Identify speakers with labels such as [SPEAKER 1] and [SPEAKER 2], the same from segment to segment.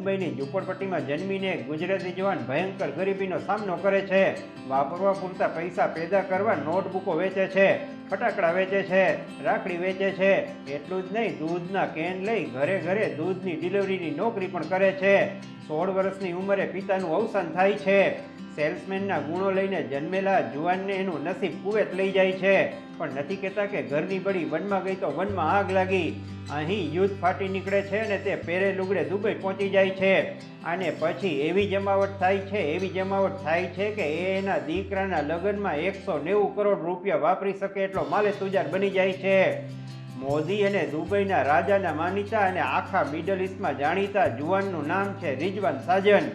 [SPEAKER 1] મુંબઈની ઝૂંપડપટ્ટીમાં જન્મીને ગુજરાતી જવાન ભયંકર ગરીબીનો સામનો કરે છે. વાપરવા પૂરતા પૈસા પેદા કરવા નોટબુકો વેચે છે, ફટાકડા વેચે છે, રાખડી વેચે છે. એટલું જ નહીં, દૂધના કેન લઈ ઘરે ઘરે દૂધની ડિલિવરીની નોકરી પણ કરે છે. 16 વર્ષની ઉંમરે પિતાનું અવસાન થાય છે. સેલ્સમેનના ગુણો લઈને જન્મેલા જુવાનને એનું નસીબ કુવેત લઈ જાય છે. પણ નથી કહેતા કે ઘરની બળી વનમાં ગઈ તો વનમાં આગ લાગી. અહીં યુદ્ધ ફાટી નીકળે છે અને તે પહેરે લુગડે દુબઈ પહોંચી જાય છે. અને પછી એવી જમાવટ થાય છે કે એના દીકરાના લગ્નમાં 190 કરોડ રૂપિયા વાપરી શકે એટલો માલે તુજાર બની જાય છે. મોદી અને દુબઈના રાજાના માનીતા અને આખા મિડલ ઇસ્ટમાં જાણીતા જુવાનનું નામ છે રિઝવાન સાજન.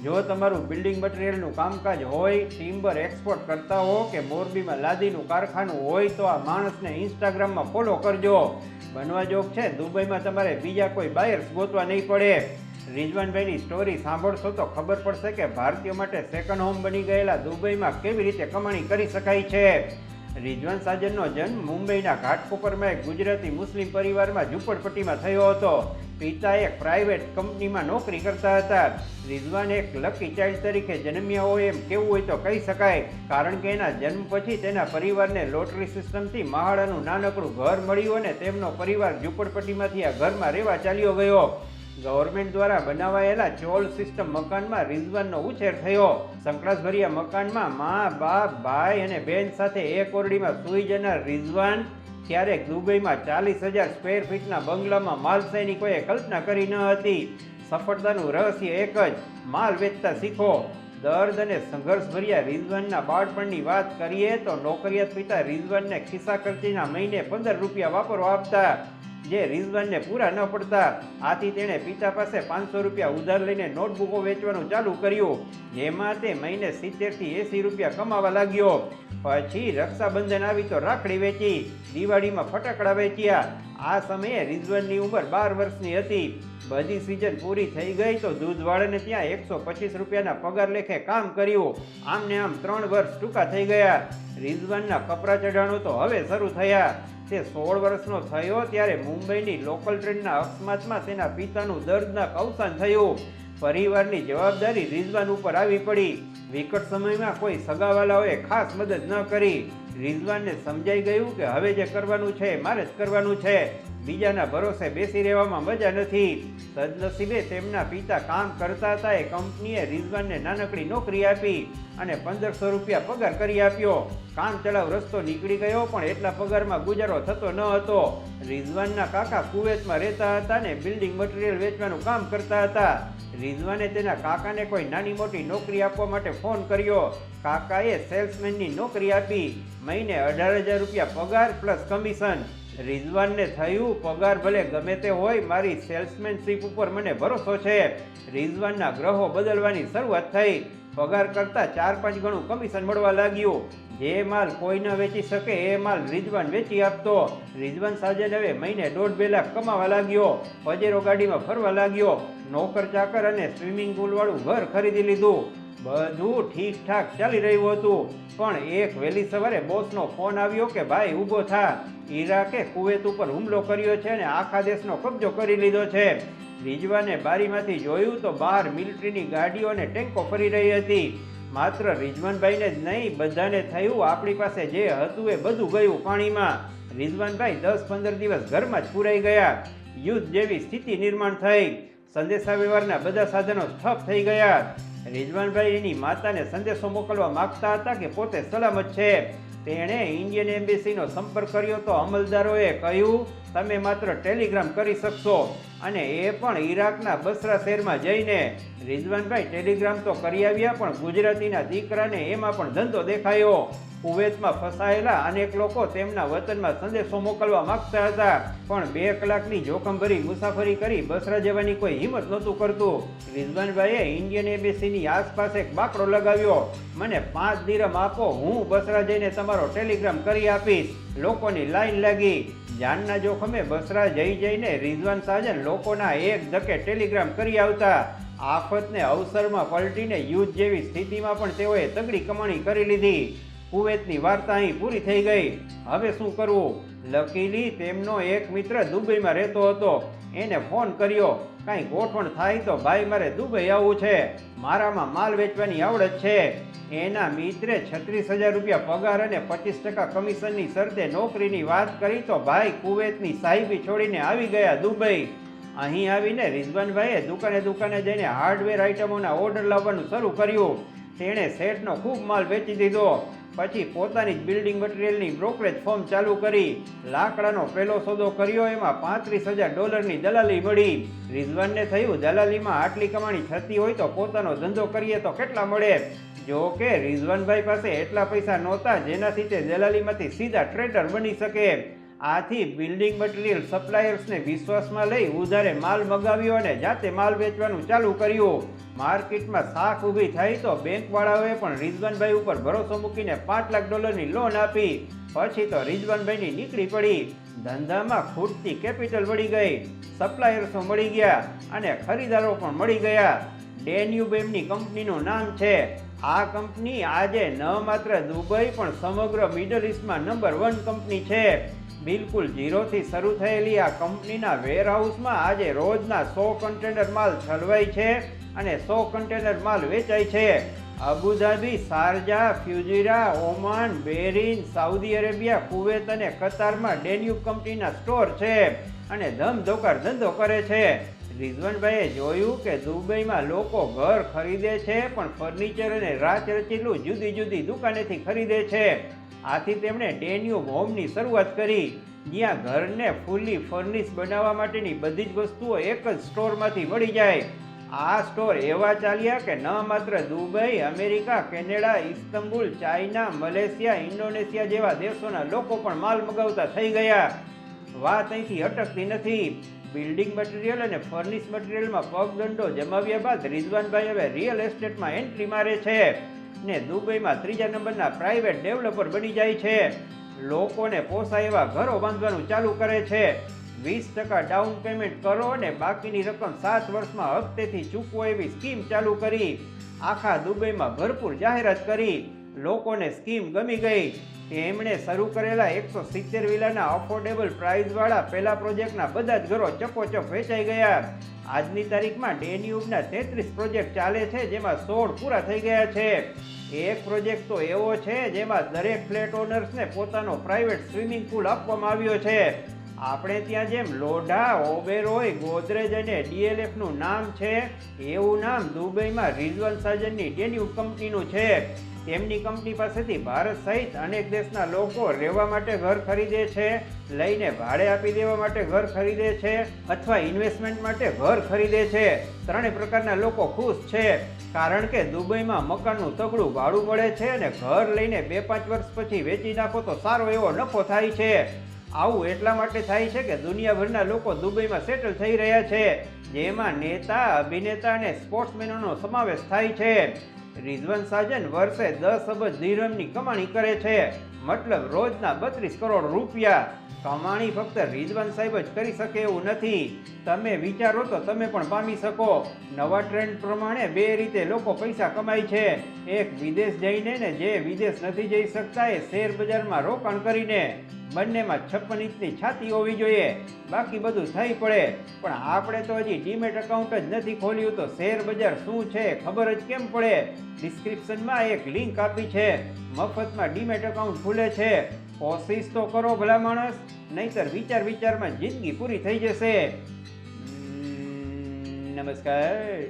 [SPEAKER 1] જો તમારું બિલ્ડિંગ મટીરિયલનું કામકાજ હોય, ટિમ્બર એક્સપોર્ટ કરતા હો કે મોરબીમાં લાદીનું કારખાનું હોય તો આ માણસને ઇન્સ્ટાગ્રામમાં ફોલો કરજો. બનવા જોગ છે દુબઈમાં તમારે બીજા કોઈ બાયર્સ ગોતવા નહીં પડે. રિઝવાનભાઈની સ્ટોરી સાંભળશો તો ખબર પડશે કે ભારતીયો માટે સેકન્ડ હોમ બની ગયેલા દુબઈમાં કેવી રીતે કમાણી કરી શકાય છે. રિઝવાન સાજનનો જન્મ મુંબઈના ઘાટકોપરમાં એક ગુજરાતી મુસ્લિમ પરિવારમાં ઝૂંપડપટ્ટીમાં થયો હતો. પિતા એક પ્રાઇવેટ કંપનીમાં નોકરી કરતા હતા. રિઝવાન એક લકી ચાઇલ્ડ તરીકે જન્મ્યા હોય એમ કેવું હોય તો કહી શકાય, કારણ કે એના જન્મ પછી તેના પરિવારને લોટરી સિસ્ટમથી મહાડાનું નાનકડું ઘર મળ્યું અને તેમનો પરિવાર ઝૂંપડપટ્ટીમાંથી આ ઘરમાં રહેવા ચાલ્યો ગયો. ગવર્મેન્ટ દ્વારા બનાવાયેલા ચોલ સિસ્ટમ મકાનમાં રિઝવાનનો ઉછેર થયો. સંકળાસભર્યા મકાનમાં મા, બાપ, ભાઈ અને બેન સાથે એક ઓરડીમાં સૂઈ જનાર રિઝવાન ક્યારેક દુબઈમાં 40,000 સ્ક્વેર ફીટના બંગલામાં માલ સૈનિકોએ કલ્પના કરી ન હતી. સફળતાનું રહસ્ય એક જ, માલ વેચતા શીખો. દર્દ અને સંઘર્ષભર્યા રિઝવાનના બાળપણની વાત કરીએ તો નોકરિયાત પિતા રિઝવાનને ખિસ્સા ખર્ચીના મહિને 15 રૂપિયા વાપરવા આપતા, જે રિઝવાનને પૂરા ન પડતા. આથી તેણે પિતા પાસે 500 રૂપિયા ઉધાર લઈને નોટબુકો વેચવાનું ચાલુ કર્યું, જેમાં તે મહિને 70 થી 80 રૂપિયા કમાવા લાગ્યો. પછી રક્ષાબંધન આવી તો રાખડી વેચી, દિવાળીમાં ફટાકડા વેચ્યા. આ સમયે રિઝવાનની ઉંમર 12 વર્ષની હતી. બધી સિઝન પૂરી થઈ ગઈ તો દૂધવાળાને ત્યાં 125 રૂપિયાના પગાર લેખે કામ કર્યું. આમને આમ 3 વર્ષ ટૂંકા થઈ ગયા. રિઝવાનના કપરા ચઢાણો તો હવે શરૂ થયા. તે 16 વર્ષનો થયો ત્યારે મુંબઈની લોકલ ટ્રેનના અકસ્માતમાં તેના પિતાનું દર્દનાક અવસાન થયું. પરિવારની જવાબદારી રિઝવાન ઉપર આવી પડી. વિકટ સમયમાં કોઈ સગાવાલાઓએ ખાસ મદદ ન કરી. રિઝવાનને સમજાઈ ગયું કે હવે જે કરવાનું છે મારે જ કરવાનું છે. બીજાના ભરોસે બેસી રહેવામાં મજા નથી. સદનસીબે તેમના પિતા કામ કરતા હતા એ કંપનીએ રિઝવાનને નાનકડી નોકરી આપી અને 1500 રૂપિયા પગાર કરી આપ્યો. કામ ચલાવ રસ્તો નીકળી ગયો, પણ એટલા પગારમાં ગુજારો થતો ન હતો. રિઝવાનના કાકા કુવેતમાં રહેતા હતા ને બિલ્ડિંગ મટીરિયલ વેચવાનું કામ કરતા હતા. રિઝવાને તેના કાકાને કોઈ નાની મોટી નોકરી આપવા માટે ફોન કર્યો. કાકાએ સેલ્સમેનની નોકરી આપી. મહિને 18,000 રૂપિયા પગાર પ્લસ કમિશન. રિઝવાનને થયું, પગાર ભલે ગમે તે હોય, મારી સેલ્સમેનશીપ ઉપર મને ભરોસો છે. રિઝવાનના ગ્રહો બદલવાની શરૂઆત થઈ. પગાર કરતાં 4-5 ગણું કમિશન મળવા લાગ્યું. જે માલ કોઈ ન વેચી શકે એ માલ રિઝવાન વેચી આપતો. રિઝવાન સાજન હવે મહિને 1.5-2 લાખ કમાવા લાગ્યો. પજેરો ગાડીમાં ફરવા લાગ્યો. નોકર ચાકર અને સ્વિમિંગ પુલ વાળું ઘર ખરીદી લીધું. બધું ઠીકઠાક ચાલી રહ્યું હતું. પણ એક વહેલી સવારે બોસનો ફોન આવ્યો કે ભાઈ ઊભો થા, ઈરાકે કુવેત ઉપર હુમલો કર્યો છે અને આખા દેશનો કબજો કરી લીધો છે. રિઝવાને બારીમાંથી જોયું તો બહાર મિલિટરીની ગાડીઓ અને ટેન્કો ફરી રહી હતી. માત્ર રિઝવાનભાઈને જ નહીં, બધાને થયું આપણી પાસે જે હતું એ બધું ગયું પાણીમાં. રિઝવાનભાઈ 10-15 દિવસ ઘરમાં જ પુરાઈ ગયા. યુદ્ધ જેવી સ્થિતિ નિર્માણ થઈ. સંદેશાવ્યવહારના બધા સાધનો ઠપ થઈ ગયા. રિઝવાનભાઈ એની માતાને સંદેશો મોકલવા માંગતા હતા કે પોતે સલામત છે. તેણે ઇન્ડિયન એમ્બેસીનો સંપર્ક કર્યો તો અમલદારોએ કહ્યું તમે માત્ર ટેલિગ્રામ કરી શકશો, અને એ પણ ઈરાકના બસરા શહેરમાં જઈને. રિઝવાનભાઈ ટેલિગ્રામ તો કરી આવ્યા, પણ ગુજરાતીના દીકરાને એમાં પણ ધંધો દેખાયો. કુવેતમાં ફસાયેલા અનેક લોકો તેમના વતનમાં સંદેશો મોકલવા માંગતા હતા, પણ 2 કલાકની જોખમભરી મુસાફરી કરી બસરા જવાની કોઈ હિંમત નહોતું કરતું. રિઝવાનભાઈએ ઇન્ડિયન એમ્બેસીની આસપાસ એક બાકડો લગાવ્યો. મને 5 દિરહમ આપો, હું બસરા જઈને તમારો ટેલિગ્રામ કરી આપીશ. લોકોની લાઈન લાગી. જાનના જોખમે બસરા જઈને રિઝવાન સાજન લોકોના એક ધકે ટેલિગ્રામ કરી આવતા. આફતને અવસરમાં પલટીને યુદ્ધ જેવી સ્થિતિમાં પણ તેઓએ તગડી કમાણી કરી લીધી. કુવેતની વાર્તા અહીં પૂરી થઈ ગઈ. હવે શું કરવું? લકીલી તેમનો એક મિત્ર દુબઈમાં રહેતો હતો. એને ફોન કર્યો. કાંઈ ગોઠવણ થાય તો ભાઈ મારે દુબઈ આવવું છે, મારામાં માલ વેચવાની આવડત છે. એના મિત્રે 36,000 રૂપિયા પગાર અને 25% કમિશનની શરતે નોકરીની વાત કરી તો ભાઈ કુવેતની સાહિબી છોડીને આવી ગયા દુબઈ. અહીં આવીને રિઝવાનભાઈએ દુકાને જઈને હાર્ડવેર આઇટમોના ઓર્ડર લાવવાનું શરૂ કર્યું. તેણે સેટનો ખૂબ માલ વેચી દીધો. પછી પોતાની જ બિલ્ડિંગ મટીરિયલની બ્રોકરેજ ફર્મ ચાલુ કરી. લાકડાનો પહેલો સોદો કર્યો, એમાં $35,000ની દલાલી મળી. રિઝવાનને થયું દલાલીમાં આટલી કમાણી થતી હોય તો પોતાનો ધંધો કરીએ તો કેટલા મળે. જો કે રિઝવાનભાઈ પાસે એટલા પૈસા નહોતા જેનાથી તે દલાલીમાંથી સીધા ટ્રેડર બની શકે. આથી બિલ્ડિંગ મટીરિયલ સપ્લાયર્સને વિશ્વાસમાં લઈ ઉધારે માલ મગાવ્યો અને જાતે માલ વેચવાનું ચાલુ કર્યું. માર્કેટમાં શાખ ઊભી થઈ તો બેંકવાળાઓએ પણ રિઝવાનભાઈ ઉપર ભરોસો મૂકીને $5 લાખ લોન આપી. પછી તો રિઝવાનભાઈની નીકળી પડી. ધંધામાં ખૂટતી કેપિટલ મળી ગઈ, સપ્લાયર્સો મળી ગયા અને ખરીદારો પણ મળી ગયા. ડેન્યુબ એમની કંપનીનું નામ છે. આ કંપની આજે ન માત્ર દુબઈ પણ સમગ્ર મિડલ ઇસ્ટમાં નંબર 1 કંપની છે. બિલકુલ ઝીરોથી શરૂ થયેલી આ કંપનીના વેરહાઉસમાં આજે રોજના 100 કન્ટેનર માલ ઠલવાય છે અને 100 કન્ટેનર માલ વેચાય છે. Abu Dhabi, Sharjah, Fujairah, Oman, Bahrain, Saudi Arabia, Kuwait અને કતારમાં ડેન્યુબ કંપનીના સ્ટોર છે અને ધમધોકાર ધંધો કરે છે. રિઝવાનભાઈએ જોયું કે દુબઈમાં લોકો ઘર ખરીદે છે પણ ફર્નિચર અને રાચરચીલું જુદી જુદી દુકાનેથી ખરીદે છે. આથી તેમણે ડેન્યુબ હોમની શરૂઆત કરી, જ્યાં ઘરને ફૂલી ફર્નિશ બનાવવા માટેની બધી જ વસ્તુઓ એક જ સ્ટોરમાંથી મળી જાય. આ સ્ટોર એવા ચાલ્યા કે ન માત્ર Dubai, America, Canada, Istanbul, China, Malaysia, Indonesia જેવા દેશોના લોકો પણ માલ મગાવતા થઈ ગયા. વાત અહીંથી અટકતી નથી. બિલ્ડિંગ મટીરિયલ અને ફર્નિશ મટીરિયલમાં પગદંડો જમાવ્યા બાદ રિઝવાનભાઈ હવે રિયલ એસ્ટેટમાં એન્ટ્રી મારે છે ને દુબઈમાં 3જા નંબરના પ્રાઇવેટ ડેવલપર બની જાય છે. લોકોને પોસાય એવા ઘરો બાંધવાનું ચાલુ કરે છે. 20% ડાઉન પેમેન્ટ કરો અને બાકીની રકમ 7 વર્ષમાં હપ્તેથી ચૂકવો એવી સ્કીમ ચાલુ કરી. આખા દુબઈમાં ભરપૂર જાહેરાત કરી. લોકોને સ્કીમ ગમી ગઈ. તેમણે શરૂ કરેલા 170 વિલાના અફોર્ડેબલ પ્રાઇસવાળા પહેલા પ્રોજેક્ટના બધા જ ઘરો ચપોચપ વેચાઈ ગયા. આજની તારીખમાં ડેન્યુબના 33 પ્રોજેક્ટ ચાલે છે, જેમાં 16 પૂરા થઈ ગયા છે. એક પ્રોજેક્ટ તો એવો છે જેમાં દરેક ફ્લેટ ઓનર્સને પોતાનો પ્રાઇવેટ સ્વિમિંગ પુલ આપવામાં આવ્યો છે. આપણે ત્યાં જેમ લોઢા, ઓબેરોય, ગોદરેજ અને DLFનું નામ છે, એવું નામ દુબઈમાં રિઝવાન સાજનની ડેન્યુબ કંપનીનું છે. તેમની કંપની પાસેથી ભારત સહિત અનેક દેશના લોકો રહેવા માટે ઘર ખરીદે છે, લઈને ભાડે આપી દેવા માટે ઘર ખરીદે છે અથવા ઇન્વેસ્ટમેન્ટ માટે ઘર ખરીદે છે. ત્રણેય પ્રકારના લોકો ખુશ છે, કારણ કે દુબઈમાં મકાનનું તગડું ભાડું મળે છે અને ઘર લઈને 2-5 વર્ષ પછી વેચી નાખો તો સારો એવો નફો થાય છે. આવું એટલા માટે થાય છે કે દુનિયાભરના લોકો દુબઈમાં સેટલ થઈ રહ્યા છે, જેમાં નેતા, અભિનેતા અને સ્પોર્ટ્સમેનોનો સમાવેશ થાય છે. રિઝવાન સાજન વર્ષે 10 અબજ દિરહમની કમાણી કરે છે, મતલબ રોજના 32 કરોડ રૂપિયા. કમાણી ફક્ત રિઝવાન સાહેબ જ કરી શકે એવું નથી. તમે વિચારો તો તમે પણ પામી શકો. નવા ટ્રેન્ડ પ્રમાણે 2 રીતે લોકો પૈસા કમાય છે. એક વિદેશ જઈને ને જે વિદેશ નથી જઈ શકતા એ શેર બજારમાં રોકાણ કરીને. બંનેમાં 56 ઇંચની છાતી હોવી જોઈએ, બાકી બધું થઈ પડે. પણ આપણે તો હજી ડીમેટ એકાઉન્ટ જ નથી ખોલ્યું તો શેર બજાર શું છે ખબર જ કેમ પડે. ડિસ્ક્રિપ્શનમાં એક લિંક આપી છે, મફતમાં ડીમેટ એકાઉન્ટ ખુલે છે. કોશિશ તો કરો ભલા માણસ, નહીતર વિચારમાં જિંદગી પૂરી થઈ જશે. નમસ્કાર.